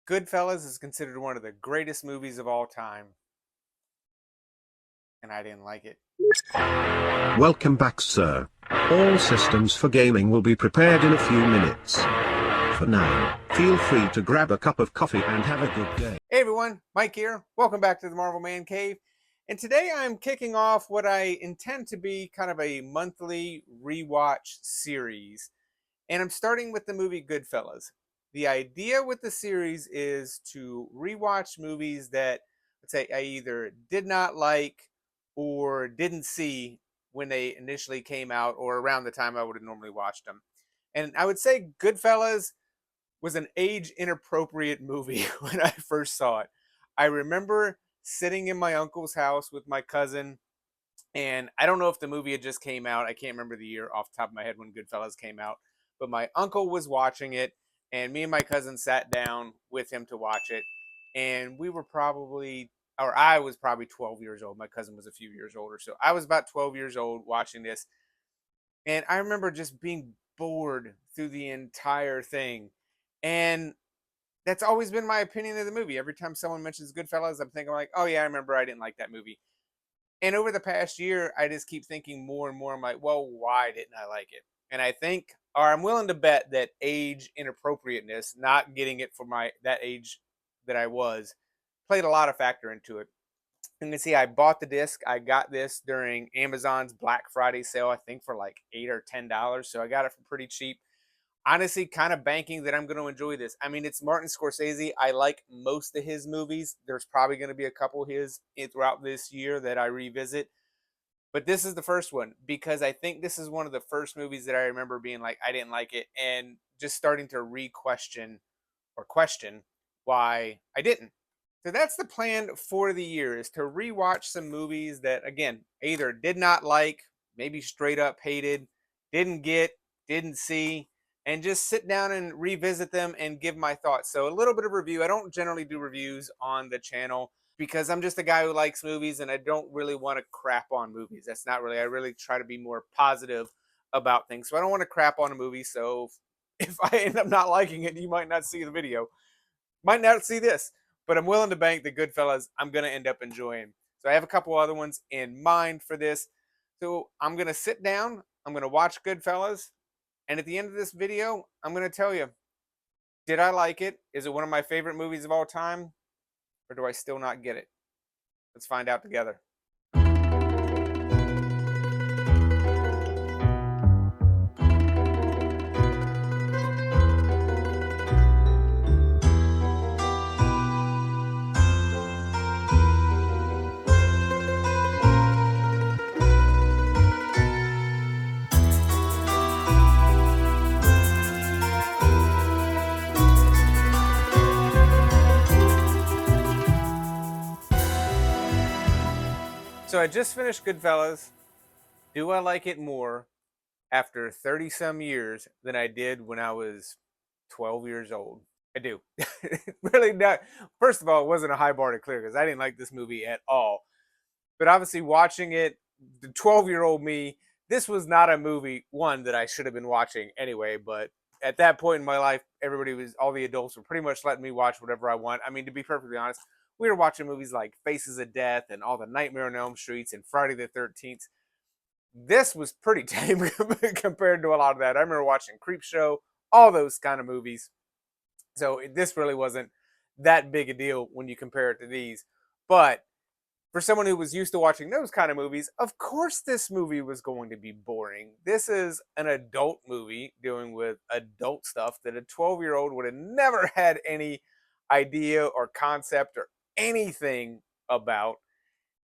Goodfellas is considered one of the greatest movies of all time, and I didn't like it. Welcome back, sir. All systems for gaming will be prepared in a few minutes. For now, feel free to grab a cup of coffee and have a good day. Hey everyone, Mike here. Welcome back to the Marvel Man Cave. And today I'm kicking off what I intend to be kind of a monthly rewatch series. And I'm starting with the movie Goodfellas. The idea with the series is to rewatch movies that, let's say, I either did not like or didn't see when they initially came out or around the time I would have normally watched them. And I would say Goodfellas was an age inappropriate movie when I first saw it. I remember sitting in my uncle's house with my cousin, and I don't know if the movie had just came out. I can't remember the year off the top of my head when Goodfellas came out, but my uncle was watching it, and me and my cousin sat down with him to watch it. And we were probably, or I was probably 12 years old. My cousin was a few years older. So I was about 12 years old watching this. And I remember just being bored through the entire thing. And that's always been my opinion of the movie. Every time someone mentions Goodfellas, I'm thinking like, oh yeah, I remember I didn't like that movie. And over the past year, I just keep thinking more and more. I'm like, well, why didn't I like it? And I think, or I'm willing to bet that age inappropriateness, not getting it for my that age that I was, played a lot of factor into it. You can see I bought the disc. I got this during Amazon's Black Friday sale, I think for like $8 or $10. So I got it for pretty cheap. Honestly, kind of banking that I'm going to enjoy this. I mean, it's Martin Scorsese. I like most of his movies. There's probably going to be a couple of his throughout this year that I revisit. But this is the first one because I think this is one of the first movies that I remember being like, I didn't like it, and just starting to re-question or question why I didn't. So that's the plan for the year, is to rewatch some movies that, again, either did not like, maybe straight up hated, didn't get, didn't see, and just sit down and revisit them and give my thoughts. So a little bit of review. I don't generally do reviews on the channel because I'm just a guy who likes movies and I don't really want to crap on movies. That's not really, I really try to be more positive about things. So I don't want to crap on a movie. So if I end up not liking it, you might not see the video, might not see this, but I'm willing to bank the Goodfellas I'm going to end up enjoying. So I have a couple other ones in mind for this. So I'm going to sit down, I'm going to watch Goodfellas, and at the end of this video, I'm going to tell you, did I like it? Is it one of my favorite movies of all time? Or do I still not get it? Let's find out together. So I just finished Goodfellas. Do I like it more after 30 some years than I did when I was 12 years old? I do. Really not. First of all, it wasn't a high bar to clear because I didn't like this movie at all. But obviously, watching it, the 12-year-old me, this was not a movie, one, that I should have been watching anyway. But at that point in my life, all the adults were pretty much letting me watch whatever I want. I mean, to be perfectly honest, we were watching movies like Faces of Death and all the Nightmare on Elm Streets and Friday the 13th. This was pretty tame compared to a lot of that. I remember watching Creepshow, all those kind of movies. So this really wasn't that big a deal when you compare it to these. But for someone who was used to watching those kind of movies, of course this movie was going to be boring. This is an adult movie dealing with adult stuff that a 12-year-old would have never had any idea or concept or anything about.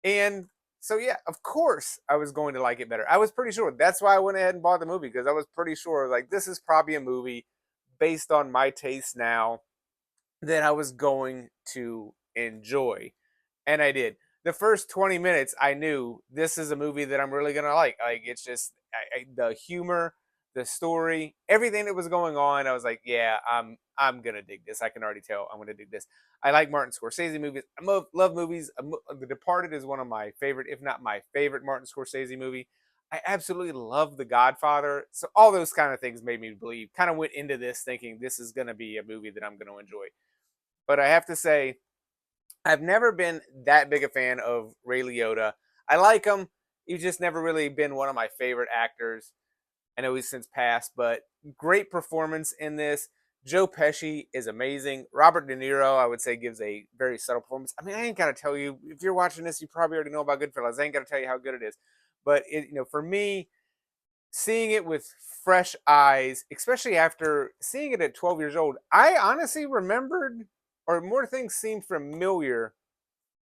And so, yeah, of course I was going to like it better. I was pretty sure. That's why I went ahead and bought the movie, because I was pretty sure, like, this is probably a movie based on my taste now that I was going to enjoy. And I did. The first 20 minutes, I knew this is a movie that I'm really going to like. Like, it's just the humor, the story, everything that was going on. I was like, yeah, I'm going to dig this. I can already tell I'm going to dig this. I like Martin Scorsese movies. I love movies. The Departed is one of my favorite, if not my favorite, Martin Scorsese movie. I absolutely love The Godfather. So all those kind of things made me believe, kind of went into this thinking this is going to be a movie that I'm going to enjoy. But I have to say, I've never been that big a fan of Ray Liotta. I like him. He's just never really been one of my favorite actors. I know he's since passed, but great performance in this. Joe Pesci is amazing. Robert De Niro, I would say, gives a very subtle performance. I mean, I ain't gotta tell you. If you're watching this, you probably already know about Goodfellas. I ain't gotta tell you how good it is. But for me, seeing it with fresh eyes, especially after seeing it at 12 years old, I honestly remembered, or more things seemed familiar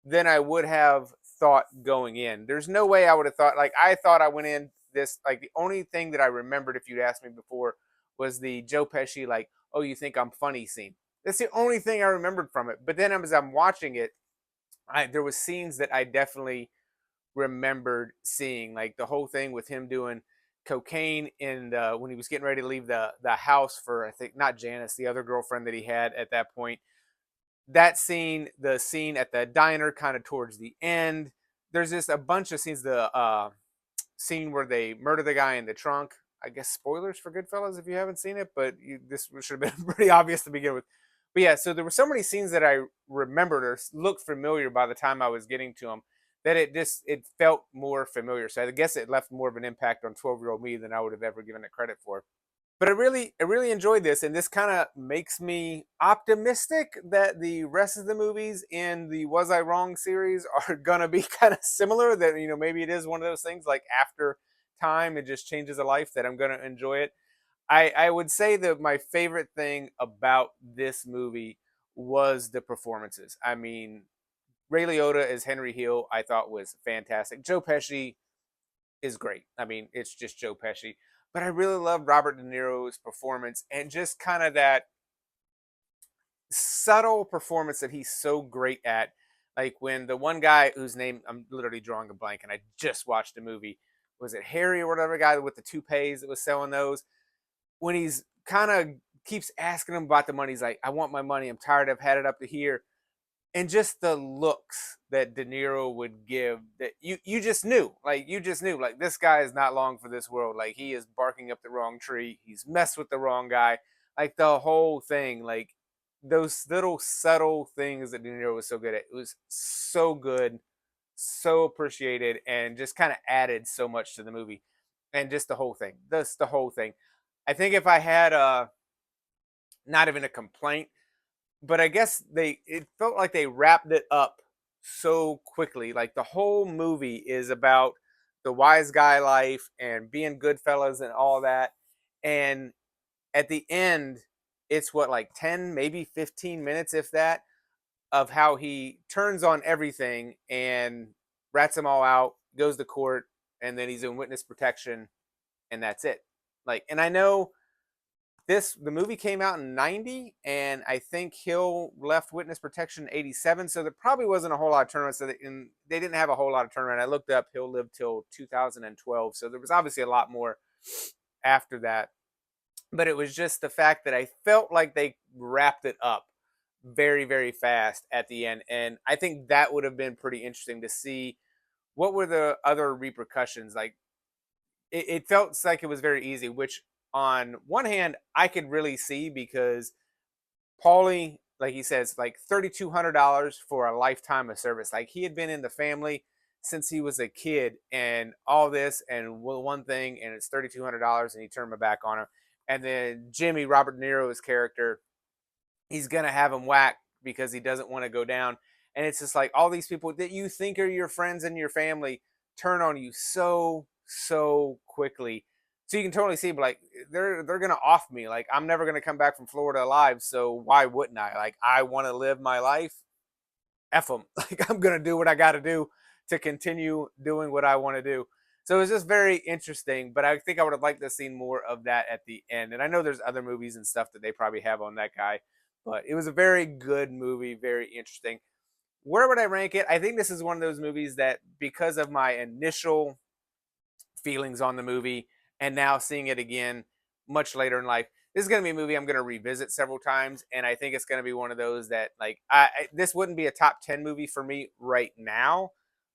than I would have thought going in. There's no way I would have thought, like, I thought I went in this, like, the only thing that I remembered, if you'd asked me before, was the Joe Pesci, like, oh, you think I'm funny scene. That's the only thing I remembered from it. But then as I'm watching it, there was scenes that I definitely remembered seeing, like the whole thing with him doing cocaine in when he was getting ready to leave the house for, I think, not Janice, the other girlfriend that he had at that point. That scene, the scene at the diner, kind of towards the end. There's just a bunch of scenes. The scene where they murder the guy in the trunk. I guess spoilers for Goodfellas if you haven't seen it, but this should have been pretty obvious to begin with. But yeah, so there were so many scenes that I remembered or looked familiar by the time I was getting to them that it felt more familiar. So I guess it left more of an impact on 12-year-old me than I would have ever given it credit for. But I really enjoyed this, and this kind of makes me optimistic that the rest of the movies in the Was I Wrong series are gonna be kind of similar. That maybe it is one of those things, like, after time it just changes a life, that I'm gonna enjoy it. I would say that my favorite thing about this movie was the performances. I mean, Ray Liotta as Henry Hill, I thought was fantastic. Joe Pesci is great. I mean, it's just Joe Pesci. But I really love Robert De Niro's performance, and just kind of that subtle performance that he's so great at. Like when the one guy whose name I'm literally drawing a blank, and I just watched the movie. Was it Harry or whatever guy with the toupees that was selling those? When he's kind of keeps asking him about the money, he's like, "I want my money. I'm tired. I've had it up to here." And just the looks that De Niro would give, that you just knew, like, this guy is not long for this world. Like, he is barking up the wrong tree. He's messed with the wrong guy. Like, the whole thing, like, those little subtle things that De Niro was so good at. It was so good, so appreciated, and just kind of added so much to the movie. And just the whole thing. That's the whole thing. I think if I had not even a complaint, but I guess it felt like they wrapped it up so quickly. Like, the whole movie is about the wise guy life and being Goodfellas and all that. And at the end, it's what, like 10, maybe 15 minutes, if that, of how he turns on everything and rats them all out, goes to court, and then he's in witness protection, and that's it. Like, and I know the movie came out in 90, and I think Hill left witness protection in 87, so there probably wasn't a whole lot of turnaround. So they didn't have a whole lot of turnaround. I looked up, Hill lived till 2012, so there was obviously a lot more after that. But it was just the fact that I felt like they wrapped it up very, very fast at the end, and I think that would have been pretty interesting to see what were the other repercussions. Like, it felt like it was very easy, which on one hand I could really see, because Paulie, like he says, like $3,200 for a lifetime of service. Like, he had been in the family since he was a kid, and all this and one thing, and it's $3,200, and he turned my back on him. And then Jimmy, Robert De Niro's character, he's gonna have him whacked because he doesn't want to go down. And it's just like all these people that you think are your friends and your family turn on you so quickly. So you can totally see, but like, they're gonna off me. Like, I'm never gonna come back from Florida alive. So why wouldn't I? Like, I want to live my life. F them. Like, I'm gonna do what I got to do to continue doing what I want to do. So it's just very interesting. But I think I would have liked to see more of that at the end. And I know there's other movies and stuff that they probably have on that guy, but it was a very good movie, very interesting. Where would I rank it? I think this is one of those movies that, because of my initial feelings on the movie and now seeing it again much later in life, this is going to be a movie I'm going to revisit several times. And I think it's going to be one of those that, like, this wouldn't be a top 10 movie for me right now,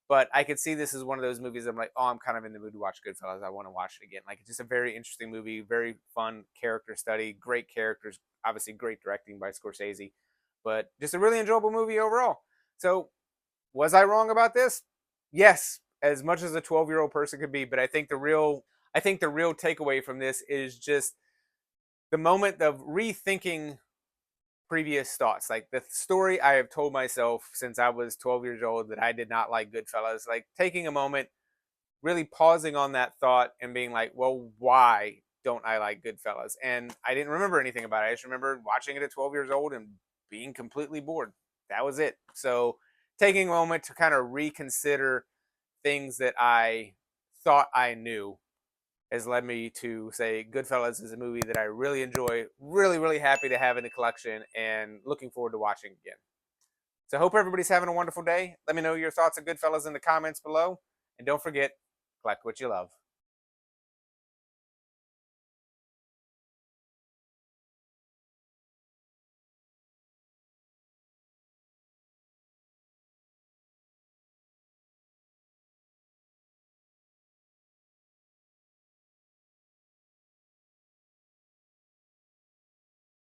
but I could see this as one of those movies I'm like, oh, I'm kind of in the mood to watch Goodfellas. I want to watch it again. Like, it's just a very interesting movie, very fun character study, great characters, obviously great directing by Scorsese. but just a really enjoyable movie overall. So, was I wrong about this? Yes, as much as a 12-year-old person could be, but I think the real takeaway from this is just the moment of rethinking previous thoughts. Like the story I have told myself since I was 12 years old that I did not like Goodfellas, like taking a moment, really pausing on that thought and being like, well, why don't I like Goodfellas? And I didn't remember anything about it. I just remember watching it at 12 years old and being completely bored. That was it. So taking a moment to kind of reconsider things that I thought I knew has led me to say Goodfellas is a movie that I really enjoy, really, really happy to have in the collection, and looking forward to watching again. So I hope everybody's having a wonderful day. Let me know your thoughts on Goodfellas in the comments below. And don't forget, collect what you love.